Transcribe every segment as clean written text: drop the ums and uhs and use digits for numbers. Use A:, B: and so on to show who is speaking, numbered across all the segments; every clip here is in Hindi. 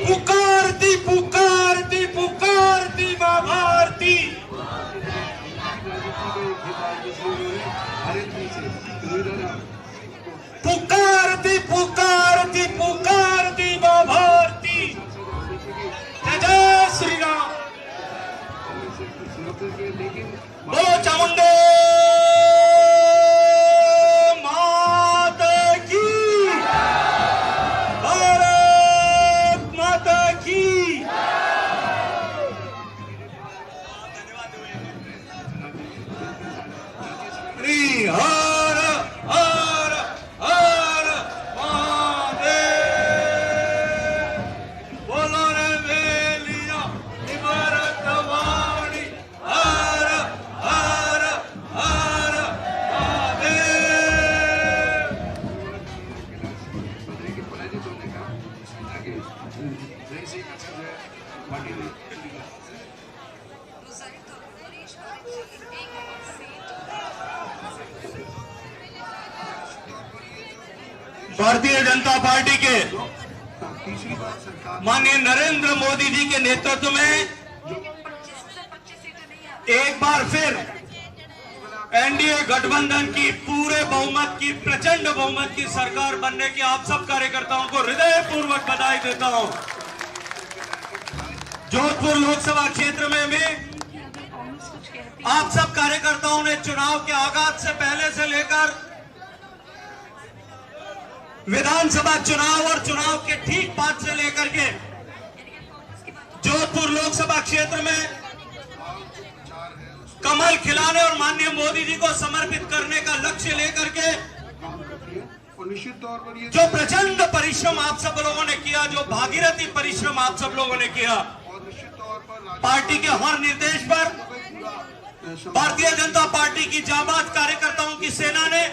A: पुकारती पुकारती पुकारती मां भारती। पुकारती पुकारती पुकारती मां भारती। जय जय श्री राम। बोलो चामुंडे माता की, भारत माता की। हर हर हर महादेव। बोलो रे वेलिया इमारत वाणी। हर हर हर महादेव। भारतीय जनता पार्टी के माननीय नरेंद्र मोदी जी के नेतृत्व में एक बार फिर एनडीए गठबंधन की पूरे बहुमत की, प्रचंड बहुमत की सरकार बनने की आप सब कार्यकर्ताओं को हृदयपूर्वक बधाई देता हूं। जोधपुर लोकसभा क्षेत्र में भी आप सब कार्यकर्ताओं ने चुनाव के आगाज से पहले से लेकर विधानसभा चुनाव और चुनाव के ठीक बाद से लेकर के जोधपुर लोकसभा क्षेत्र में कमल खिलाने और माननीय मोदी जी को समर्पित करने का लक्ष्य लेकर के
B: निश्चित तौर पर ये
A: जो प्रचंड परिश्रम आप सब लोगों ने किया, जो भागीरथी परिश्रम आप सब लोगों ने किया,
B: निश्चित तौर पर
A: पार्टी के हर निर्देश पर भारतीय जनता पार्टी की जाबाज कार्यकर्ताओं की सेना ने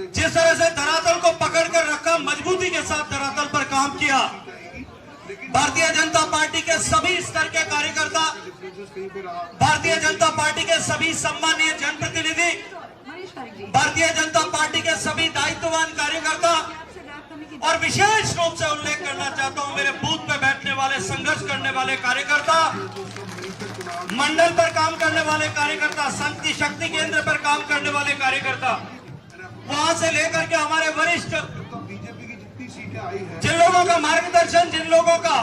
A: जिस तरह से धरातल को पकड़ कर रखा, मजबूती के साथ धरातल पर काम किया। भारतीय जनता पार्टी के सभी स्तर के कार्यकर्ता, भारतीय जनता पार्टी के सभी सम्मानीय जनप्रतिनिधि, भारतीय जनता पार्टी के सभी दायित्ववान कार्यकर्ता और विशेष रूप से उल्लेख करना चाहता हूं मेरे बूथ पे बैठने वाले, संघर्ष करने वाले कार्यकर्ता, मंडल पर काम करने वाले कार्यकर्ता, शक्ति केंद्र पर काम करने वाले कार्यकर्ता, वहां से लेकर के हमारे वरिष्ठ,
B: बीजेपी की जितनी सीटें आई है,
A: जिन लोगों का मार्गदर्शन, जिन लोगों का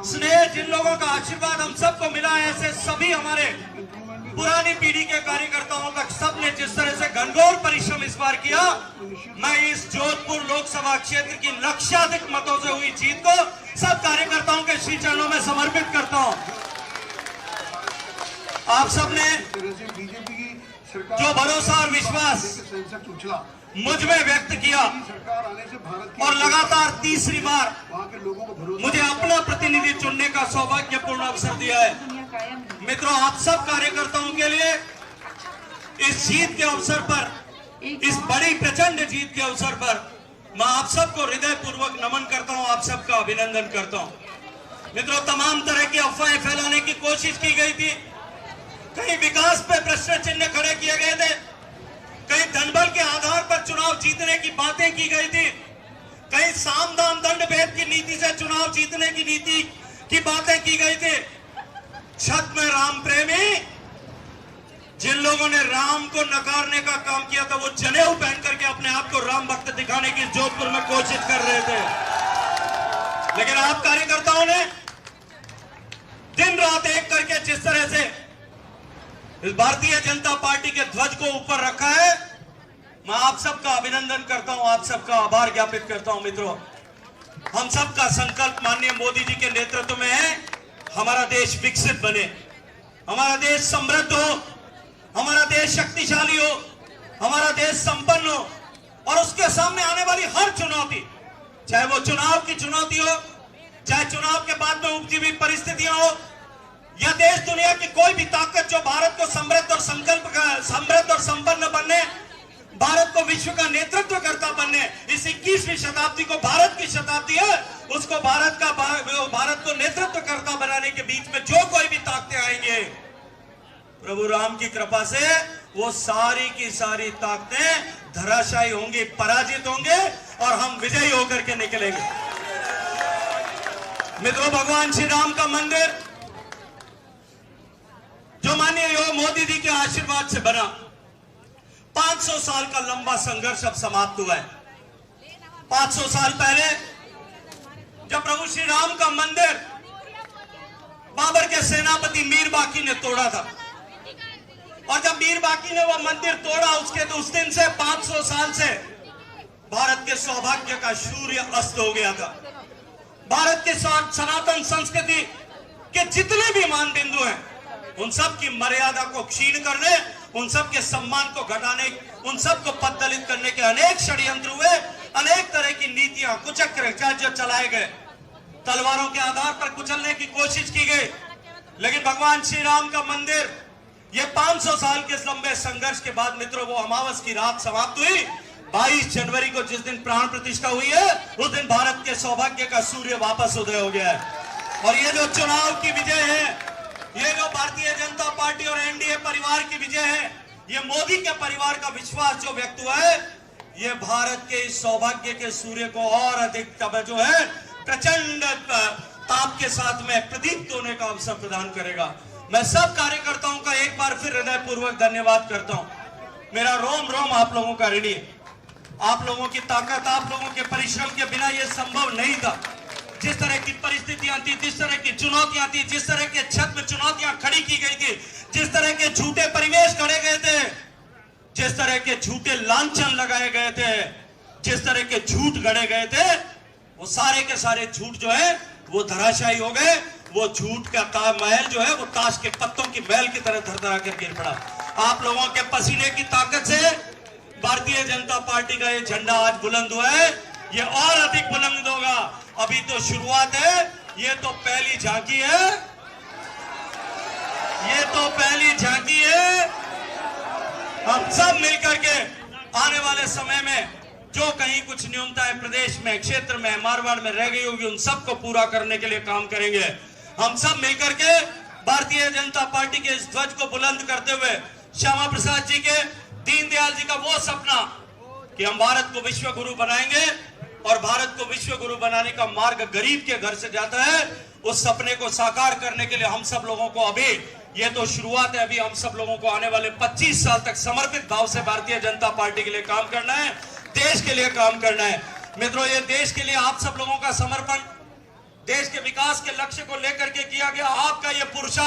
A: स्नेह, जिन लोगों का आशीर्वाद हम सबको मिला है, ऐसे सभी हमारे पुरानी पीढ़ी के कार्यकर्ताओं तक सबने जिस तरह से घनघोर परिश्रम इस बार किया, मैं इस जोधपुर लोकसभा क्षेत्र की लक्षाधिक मतों से हुई जीत को सब कार्यकर्ताओं के श्री चरणों में समर्पित करता हूं। आप सबने
B: बीजेपी की सरकार
A: जो भरोसा और विश्वास मुझ में व्यक्त किया
B: सरकार आने से भारत
A: और लगातार तीसरी बार
B: वहाँ के लोगों को भरोसा
A: मुझे अपना प्रतिनिधि चुनने का सौभाग्यपूर्ण अवसर दिया है। मित्रों, आप सब कार्यकर्ताओं के लिए इस जीत के अवसर पर, इस बड़ी प्रचंड जीत के अवसर पर मैं आप सबको हृदयपूर्वक नमन करता हूं, आप सबका अभिनंदन करता हूं। मित्रों, तमाम तरह की अफवाहें फैलाने की कोशिश की गई थी, कहीं विकास पे प्रश्न चिन्ह खड़े किए गए थे, कहीं धनबल के आधार पर चुनाव जीतने की बातें की गई थी, कहीं साम दाम दंड भेद की नीति से चुनाव जीतने की नीति की बातें की गई थी। छत में राम प्रेमी जिन लोगों ने राम को नकारने का काम किया था, वो जनेऊ पहन करके अपने आप को राम भक्त दिखाने की जोधपुर में कोशिश कर रहे थे। लेकिन आप कार्यकर्ताओं ने दिन रात एक करके जिस तरह से इस भारतीय जनता पार्टी के ध्वज को ऊपर रखा है, मैं आप सबका अभिनंदन करता हूं, आप सबका आभार ज्ञापित करता हूं। मित्रों, हम सबका संकल्प माननीय मोदी जी के नेतृत्व में है, हमारा देश विकसित बने, हमारा देश समृद्ध हो, हमारा देश शक्तिशाली हो, हमारा देश संपन्न हो और उसके सामने आने वाली हर चुनौती, चाहे वो चुनाव की चुनौती हो, चाहे चुनाव के बाद में उपजी हुई परिस्थितियां हो, या देश दुनिया की कोई भी ताकत जो भारत को समृद्ध और संपन्न बनने, भारत को विश्व का नेतृत्व करता बनने, इस 21वीं शताब्दी को भारत की शताब्दी है, उसको भारत को नेतृत्व करता बनाने के बीच में जो कोई भी ताकतें आएंगे, प्रभु राम की कृपा से वो सारी की सारी ताकतें धराशायी होंगी, पराजित होंगे और हम विजयी होकर के निकलेंगे। मित्रों, भगवान श्री राम का मंदिर जो माननीय मोदी जी के आशीर्वाद से बना, 500 साल का लंबा संघर्ष अब समाप्त हुआ है। 500 साल पहले जब प्रभु श्री राम का मंदिर बाबर के सेनापति मीर बाकी ने तोड़ा था, और जब मीर बाकी ने वह मंदिर तोड़ा, उस दिन से 500 साल से भारत के सौभाग्य का सूर्य अस्त हो गया था। भारत के सनातन संस्कृति के जितने भी मान बिंदु हैं, उन सब की मर्यादा को क्षीण करने, उन सब के सम्मान को घटाने, उन सब को पददलित करने के अनेक षड्यंत्र हुए, अनेक तरह की नीतियां, कुचक्र जो चलाए गए, तलवारों के आधार पर कुचलने की कोशिश की गई। लेकिन भगवान श्री राम का मंदिर, ये 500 साल के लंबे संघर्ष के बाद मित्रों, वो अमावस की रात समाप्त हुई। 22 जनवरी को जिस दिन प्राण प्रतिष्ठा हुई है, उस दिन भारत के सौभाग्य का सूर्य वापस उदय हो गया है। और ये जो चुनाव की विजय है, ये जो भारतीय जनता पार्टी और एनडीए परिवार की विजय है, ये मोदी के परिवार का विश्वास जो व्यक्त हुआ है, ये भारत के इस सौभाग्य के सूर्य को और अधिक जो है प्रचंड ताप के साथ में प्रदीप्त होने का अवसर प्रदान करेगा। मैं सब कार्यकर्ताओं का एक बार फिर हृदयपूर्वक धन्यवाद करता हूं। मेरा रोम रोम आप लोगों का ऋणी है। आप लोगों की ताकत, आप लोगों के परिश्रम के बिना यह संभव नहीं था। जिस तरह की परिस्थितियां थी, जिस तरह की चुनौतियां थी, जिस तरह के छत में चुनौतियां खड़ी की गई थी, जिस तरह के झूठे परिवेश गढ़े गए थे, जिस तरह के झूठे लांछन लगाए गए थे, जिस तरह के झूठ गढ़े गए थे, वो सारे के सारे झूठ जो है वो धराशायी हो गए। वो झूठ का महल जो है वो ताश के पत्तों की महल की तरह धरधरा कर गिर पड़ा। आप लोगों के पसीने की ताकत से भारतीय जनता पार्टी का ये झंडा आज बुलंद हुआ है, ये और अधिक बुलंद होगा। अभी तो शुरुआत है, ये तो पहली झांकी है, ये तो पहली झांकी है। हम सब मिलकर के आने वाले समय में जो कहीं कुछ न्यूनताएं प्रदेश में, क्षेत्र में, मारवाड़ में रह गई होगी, उन सबको पूरा करने के लिए काम करेंगे। हम सब मिलकर के भारतीय जनता पार्टी के इस ध्वज को बुलंद करते हुए श्यामा प्रसाद जी के, दीनदयाल जी का वो सपना कि हम भारत को विश्व गुरु बनाएंगे, और भारत को विश्व गुरु बनाने का मार्ग गरीब के घर से जाता है, उस सपने को साकार करने के लिए हम सब लोगों को, अभी ये तो शुरुआत है, अभी हम सब लोगों को आने वाले 25 साल तक समर्पित भाव से भारतीय जनता पार्टी के लिए काम करना है, देश के लिए काम करना है। मित्रों, ये देश के लिए आप सब लोगों का समर्पण, देश के विकास के लक्ष्य को लेकर के किया गया आपका ये पुरुषार्थ